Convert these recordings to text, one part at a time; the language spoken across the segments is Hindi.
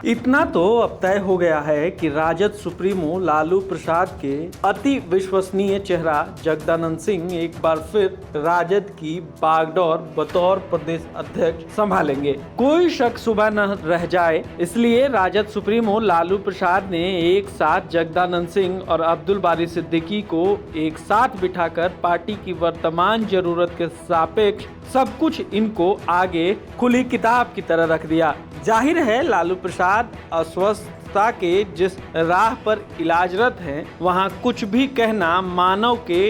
इतना तो अब तय हो गया है कि राजद सुप्रीमो लालू प्रसाद के अति विश्वसनीय चेहरा जगदानंद सिंह एक बार फिर राजद की बागडोर बतौर प्रदेश अध्यक्ष संभालेंगे। कोई शक सुबह न रह जाए, इसलिए राजद सुप्रीमो लालू प्रसाद ने एक साथ जगदानंद सिंह और अब्दुल बारी सिद्दीकी को एक साथ बिठाकर पार्टी की वर्तमान जरूरत के सापेक्ष सब कुछ इनको आगे खुली किताब की तरह रख दिया। जाहिर है लालू प्रसाद अस्वस्थता के जिस राह पर इलाजरत हैं, वहां कुछ भी कहना मानव के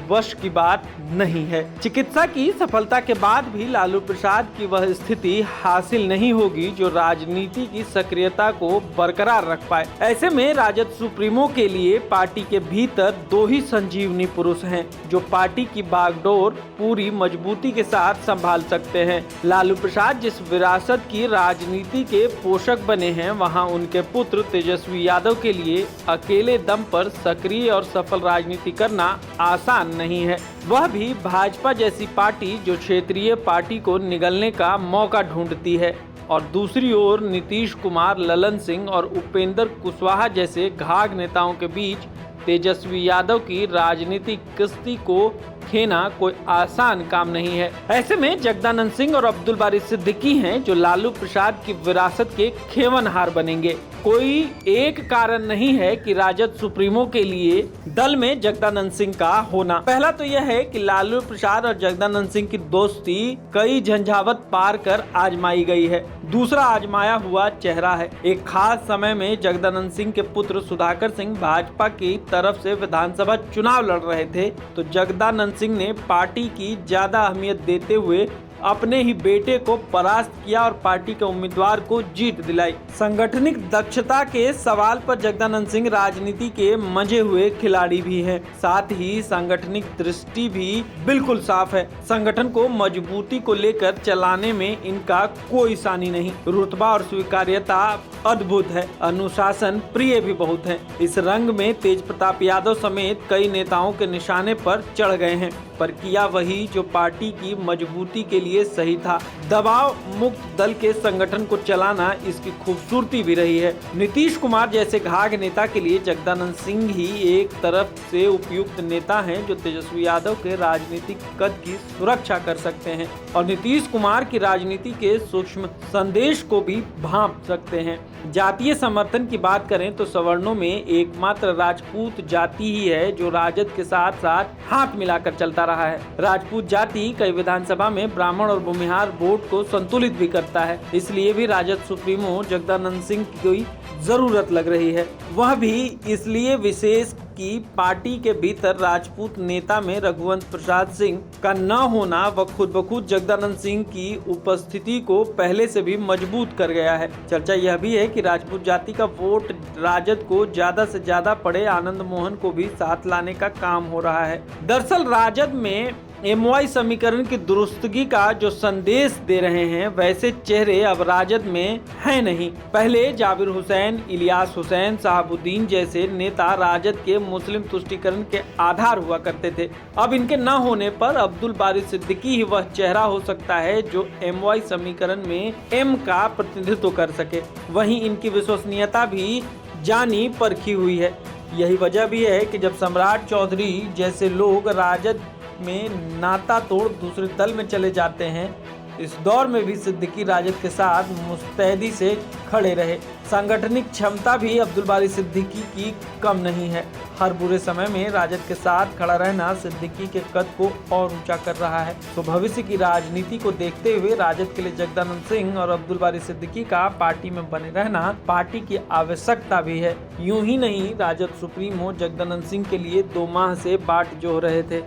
वश की बात नहीं है। चिकित्सा की सफलता के बाद भी लालू प्रसाद की वह स्थिति हासिल नहीं होगी जो राजनीति की सक्रियता को बरकरार रख पाए। ऐसे में राजद सुप्रीमो के लिए पार्टी के भीतर दो ही संजीवनी पुरुष हैं जो पार्टी की बागडोर पूरी मजबूती के साथ संभाल सकते हैं। लालू प्रसाद जिस विरासत की राजनीति के पोषक बने हैं, वहां उनके पुत्र तेजस्वी यादव के लिए अकेले दम पर सक्रिय और सफल राजनीति करना आसान नहीं है, वह भी भाजपा जैसी पार्टी जो क्षेत्रीय पार्टी को निगलने का मौका ढूंढती है। और दूसरी ओर नीतीश कुमार, ललन सिंह और उपेंद्र कुशवाहा जैसे घाघ नेताओं के बीच तेजस्वी यादव की राजनीतिक किस्ती को खेना कोई आसान काम नहीं है। ऐसे में जगदानंद सिंह और अब्दुल बारी सिद्दीकी हैं जो लालू प्रसाद की विरासत के खेवनहार बनेंगे। कोई एक कारण नहीं है कि राजद सुप्रीमो के लिए दल में जगदानंद सिंह का होना। पहला तो यह है कि लालू प्रसाद और जगदानंद सिंह की दोस्ती कई झंझावत पार कर आजमाई गई है। दूसरा आजमाया हुआ चेहरा है। एक खास समय में जगदानंद सिंह के पुत्र सुधाकर सिंह भाजपा की तरफ से विधानसभा चुनाव लड़ रहे थे, तो जगदानंद सिंह ने पार्टी की ज्यादा अहमियत देते हुए अपने ही बेटे को परास्त किया और पार्टी के उम्मीदवार को जीत दिलाई। संगठनिक दक्षता के सवाल पर जगदानंद सिंह राजनीति के मंझे हुए खिलाड़ी भी हैं, साथ ही सांगठनिक दृष्टि भी बिल्कुल साफ है। संगठन को मजबूती को लेकर चलाने में इनका कोई सानी नहीं। रुतबा और स्वीकार्यता अद्भुत है, अनुशासन प्रिय भी बहुत है। इस रंग में तेज प्रताप यादव समेत कई नेताओं के निशाने पर चढ़ गए हैं, पर किया वही जो पार्टी की मजबूती के लिए सही था। दबाव मुक्त दल के संगठन को चलाना इसकी खूबसूरती भी रही है। नीतीश कुमार जैसे घाघ नेता के लिए जगदानंद सिंह ही एक तरफ से उपयुक्त नेता हैं जो तेजस्वी यादव के राजनीतिक कद की सुरक्षा कर सकते हैं और नीतीश कुमार की राजनीति के सूक्ष्म संदेश को भी भांप सकते हैं। जातीय समर्थन की बात करें तो सवर्णों में एकमात्र राजपूत जाति ही है जो राजद के साथ साथ हाथ मिलाकर चलता रहा है। राजपूत जाति कई विधानसभा में ब्राह्मण और भूमिहार वोट को संतुलित भी करता है, इसलिए भी राजद सुप्रीमो जगदानंद सिंह की जरूरत लग रही है। वह भी इसलिए विशेष कि पार्टी के भीतर राजपूत नेता में रघुवंश प्रसाद सिंह का न होना व खुद ब खुद जगदानंद सिंह की उपस्थिति को पहले से भी मजबूत कर गया है। चर्चा यह भी है कि राजपूत जाति का वोट राजद को ज्यादा से ज्यादा पड़े आनंद मोहन को भी साथ लाने का काम हो रहा है। दरअसल राजद में MY समीकरण की दुरुस्तगी का जो संदेश दे रहे हैं, वैसे चेहरे अब राजद में हैं नहीं। पहले जाबिर हुसैन, इलियास हुसैन, साहबुद्दीन जैसे नेता राजद के मुस्लिम तुष्टीकरण के आधार हुआ करते थे। अब इनके न होने पर अब्दुल बारी सिद्दीकी ही वह चेहरा हो सकता है जो MY समीकरण में M का प्रतिनिधित्व कर सके। वहीं इनकी विश्वसनीयता भी जानी परखी हुई है। यही वजह भी है कि जब सम्राट चौधरी जैसे लोग राजद में नाता तोड़ दूसरे दल में चले जाते हैं, इस दौर में भी सिद्दीकी राजद के साथ मुस्तैदी से खड़े रहे। सांगठनिक क्षमता भी अब्दुल बारी सिद्दीकी की कम नहीं है। हर बुरे समय में राजद के साथ खड़ा रहना सिद्दीकी के कद को और ऊंचा कर रहा है। तो भविष्य की राजनीति को देखते हुए राजद के लिए जगदानंद सिंह और अब्दुल बारी सिद्दीकी का पार्टी में बने रहना पार्टी की आवश्यकता भी है। यूं ही नहीं, राजद सुप्रीमो जगदानंद सिंह के लिए 2 माह से बाट जोह रहे थे।